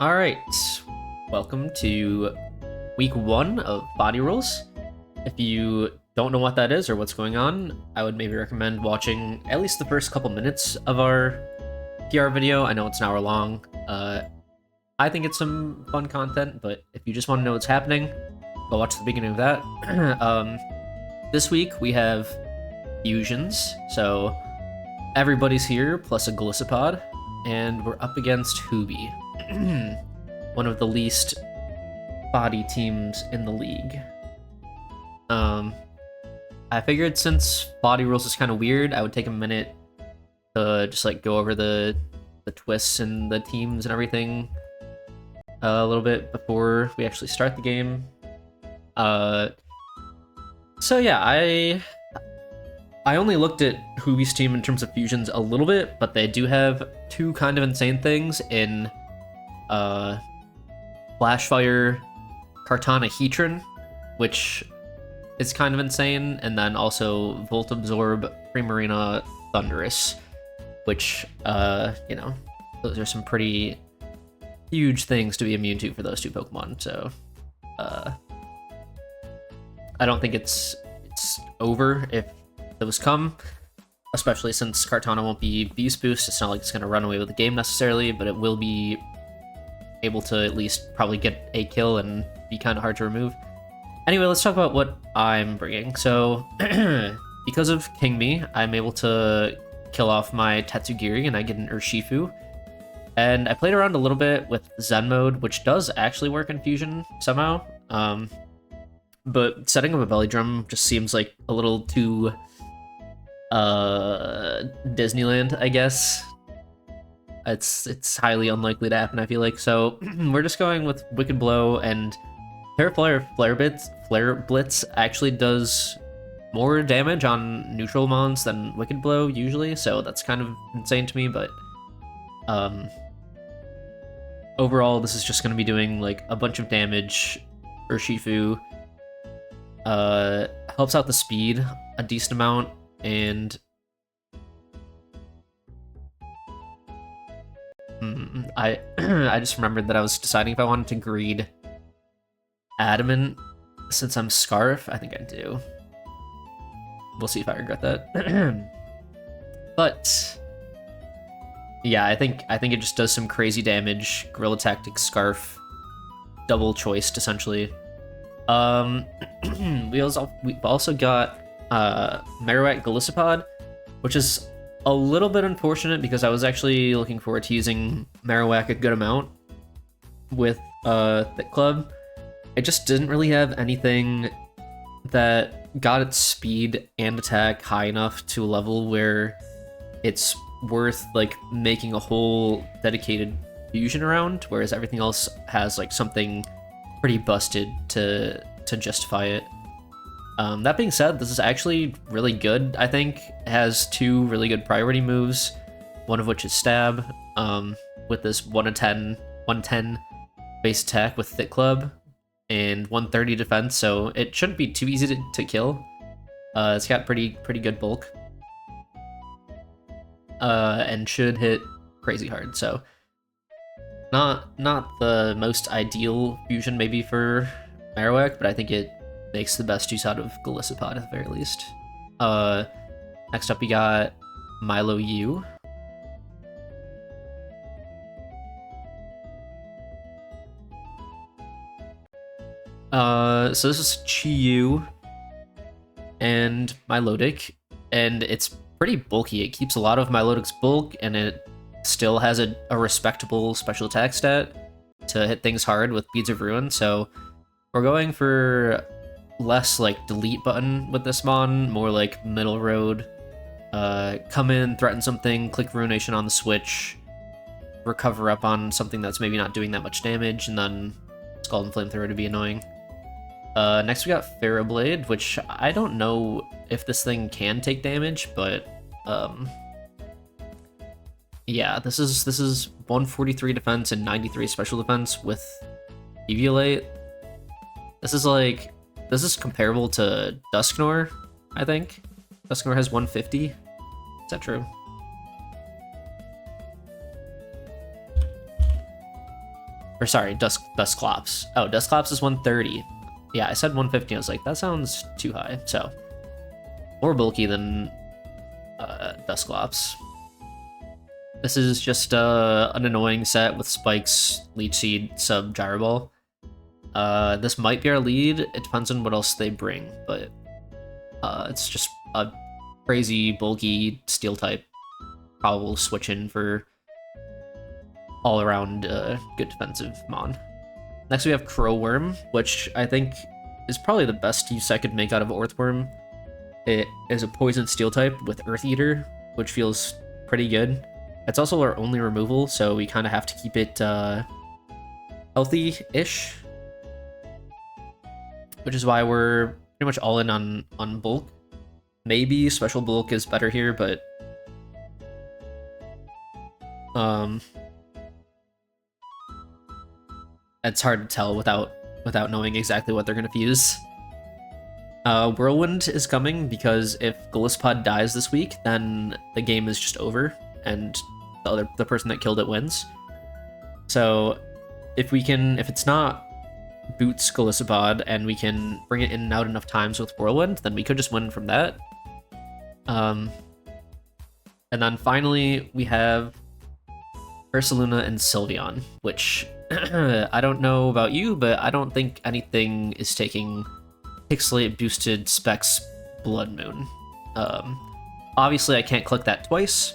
Alright, welcome to week 1 of Fadi Rules. If you don't know what that is or what's going on, I would maybe recommend watching at least the first couple minutes of our PR video. I know it's an hour long. I think it's some fun content, but if you just want to know what's happening, go watch the beginning of that. This week we have fusions, so everybody's here plus a Glisopod, and we're up against Hoobi. One of the least body teams in the league. I figured since Fadi Rules is kind of weird, I would take a minute to just like go over the twists and the teams and everything a little bit before we actually start the game. So yeah, I only looked at Hoobi's team in terms of fusions a little bit, but they do have two kind of insane things in Flashfire Kartana Heatran, which is kind of insane, and then also Volt Absorb Primarina Thundurus, which, you know, those are some pretty huge things to be immune to for those two Pokemon, so, I don't think it's over if those come, especially since Kartana won't be Beast Boost. It's not like it's going to run away with the game necessarily, but it will be able to at least probably get a kill and be kind of hard to remove. Anyway, let's talk about what I'm bringing. So, because of King Me, I'm able to kill off my Tatsugiri and I get an Urshifu. And I played around a little bit with Zen mode, which does actually work in Fusion somehow. But setting up a Belly Drum just seems like a little too Disneyland, I guess. It's highly unlikely to happen, I feel like. So we're just going with Wicked Blow, and Flare Blitz actually does more damage on neutral mons than Wicked Blow usually, so that's kind of insane to me, but overall this is just going to be doing like a bunch of damage. Urshifu helps out the speed a decent amount, and I just remembered that I was deciding if I wanted to greed Adamant since I'm Scarf. I think I do. We'll see if I regret that. But yeah, I think it just does some crazy damage. Guerrilla Tactics, Scarf, double choiced essentially. We've also got Marowak Glisopod, which is a little bit unfortunate because I was actually looking forward to using Marowak a good amount with Thick Club. It just didn't really have anything that got its speed and attack high enough to a level where it's worth like making a whole dedicated fusion around, whereas everything else has like something pretty busted to justify it. That being said, this is actually really good, I think. It has two really good priority moves, one of which is Stab, with this 110 base attack with Thick Club, and 130 defense, so it shouldn't be too easy to kill. It's got pretty good bulk, and should hit crazy hard, so not the most ideal fusion maybe for Marowak, but I think it makes the best use out of Glisopod at the very least. Next up we got Milo U. So this is Chi-Yu and Milotic, and it's pretty bulky. It keeps a lot of Milotic's bulk, and it still has a respectable special attack stat to hit things hard with Beads of Ruin, so we're going for less like delete button with this mon, more like middle road. Come in, threaten something, click Ruination on the switch, recover up on something that's maybe not doing that much damage, and then Scald and Flamethrower to be annoying. Next we got Ferroblade, which I don't know if this thing can take damage, but yeah, this is 143 defense and 93 special defense with Eviolate. This is comparable to Dusknoir, I think. Dusknoir has 150. Is that true? Or sorry, Dusclops. Oh, Dusclops is 130. Yeah, I said 150. I was like, that sounds too high. So, more bulky than Dusclops. This is just an annoying set with Spikes, Leech Seed, Sub, Gyro Ball. This might be our lead. It depends on what else they bring, but it's just a crazy, bulky Steel type. Probably will switch in for all-around good defensive Mon. Next we have Crowworm, which I think is probably the best use I could make out of Earthworm. It is a poison Steel type with Earth Eater, which feels pretty good. It's also our only removal, so we kind of have to keep it healthy-ish. Which is why we're pretty much all in on bulk. Maybe special bulk is better here, but it's hard to tell without knowing exactly what they're gonna fuse. Whirlwind is coming because if Glisspod dies this week, then the game is just over, and the person that killed it wins. So if it's not Boots Glisspod and we can bring it in and out enough times with Whirlwind, then we could just win from that. And then finally we have Ursaluna and Sylveon, which I don't know about you, but I don't think anything is taking Pixelate boosted Specs Blood Moon. Obviously I can't click that twice,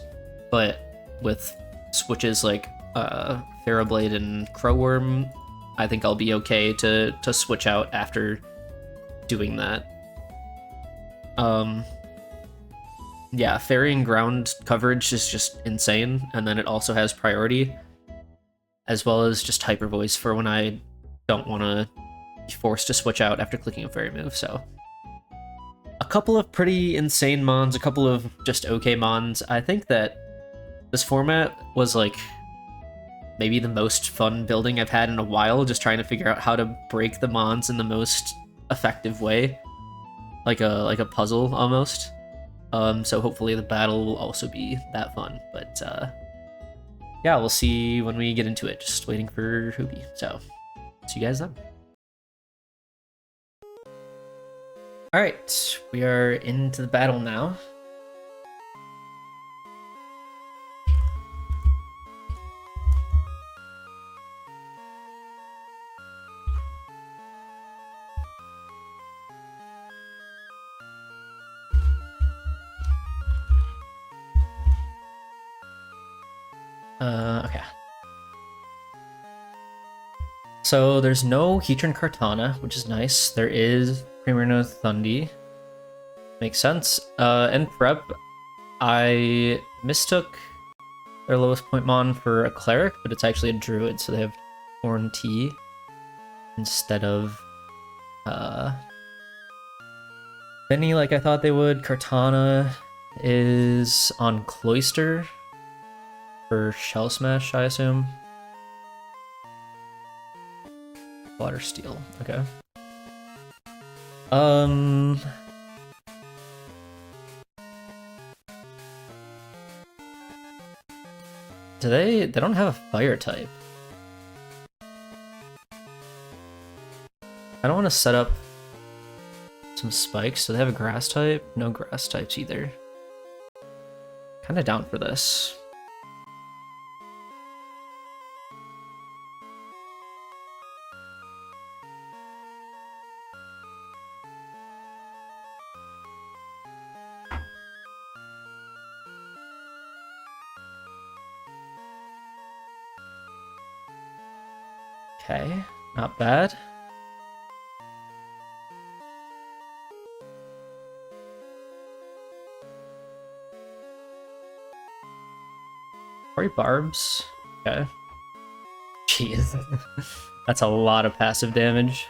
but with switches like Ferroblade and Crowworm, I think I'll be okay to switch out after doing that. Yeah, Fairy and Ground coverage is just insane, and then it also has priority, as well as just Hyper Voice for when I don't want to be forced to switch out after clicking a Fairy move, so. A couple of pretty insane Mons, a couple of just okay Mons. I think that this format was like maybe the most fun building I've had in a while, just trying to figure out how to break the Mons in the most effective way. Like a puzzle, almost. So hopefully the battle will also be that fun, but yeah, we'll see when we get into it. Just waiting for Hoopy, so see you guys then. Alright, we are into the battle now. Okay. So there's no Heatran Kartana, which is nice. There is Primarina Thundi. Makes sense. In prep, I mistook their lowest point Mon for a Cleric, but it's actually a Druid, so they have Horn T instead of Benny like I thought they would. Kartana is on Cloyster for Shell Smash, I assume. Water Steel, okay. They don't have a fire type. I don't want to set up some spikes. Do they have a grass type? No grass types either. Kinda down for this. Okay, not bad. Barbs. Okay. Jeez. That's a lot of passive damage.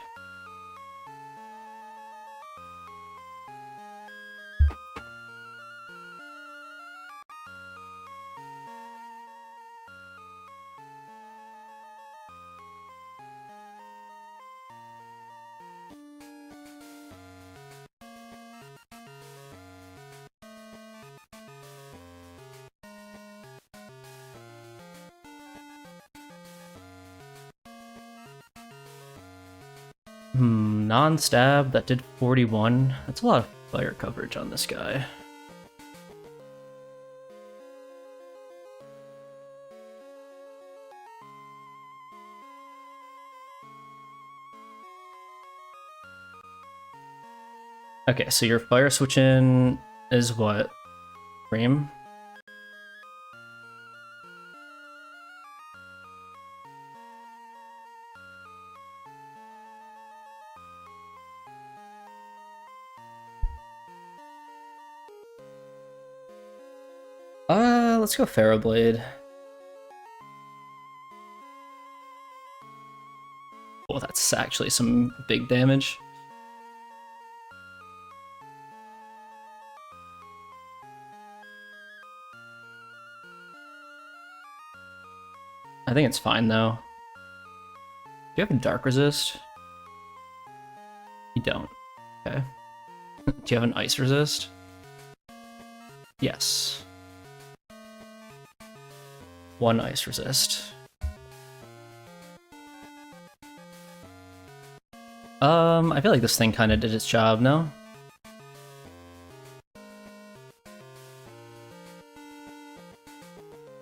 Non-stab, that did 41. That's a lot of fire coverage on this guy. Okay, so your fire switching is what? Cream? Let's go Ferroblade. Oh, that's actually some big damage. I think it's fine though. Do you have a dark resist? You don't. Okay. Do you have an ice resist? Yes. One ice resist. I feel like this thing kind of did its job, no?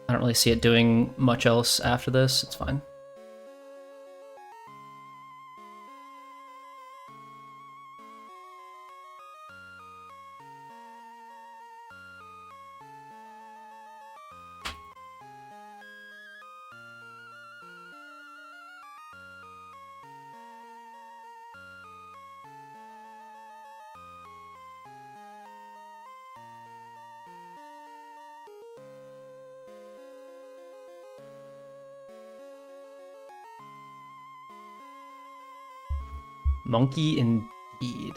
I don't really see it doing much else after this. It's fine. Monkey indeed.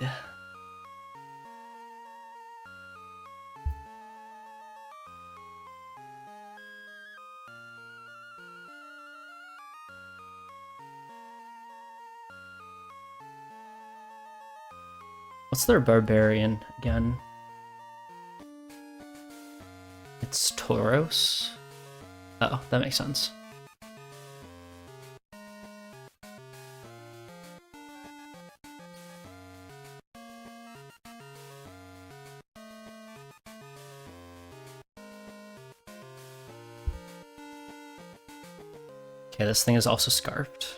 What's their barbarian again? It's Tauros? Oh, that makes sense. Okay, this thing is also scarfed.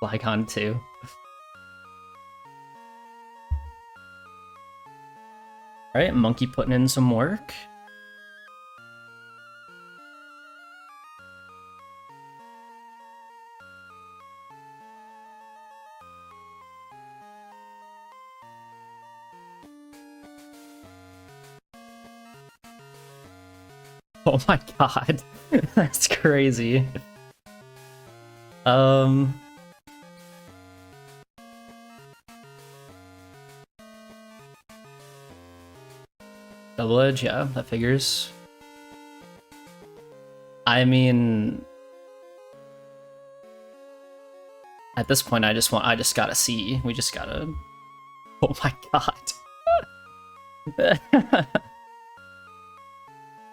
Flygon too. Alright, Monkey putting in some work. Oh my god. That's crazy. Double edge, yeah, that figures. I mean, at this point, I just gotta see. We just gotta. Oh my god.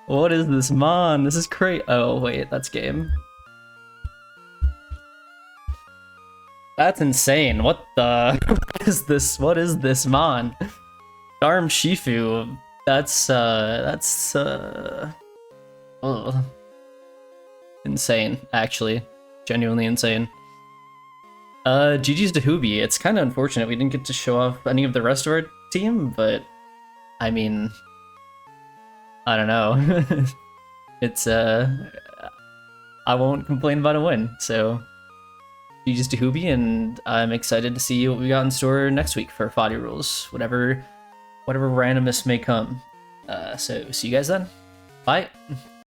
What is this mon? This is crazy. Oh wait, that's game. That's insane. What the? What is this? What is this mon? Darm Shifu. That's insane, actually. Genuinely insane. GG's to Hoobi. It's kind of unfortunate we didn't get to show off any of the rest of our team, but I mean, I don't know. It's I won't complain about a win. So GG's to Hoobi, and I'm excited to see what we got in store next week for Fadi Rules. Whatever randomness may come. So see you guys then. Bye.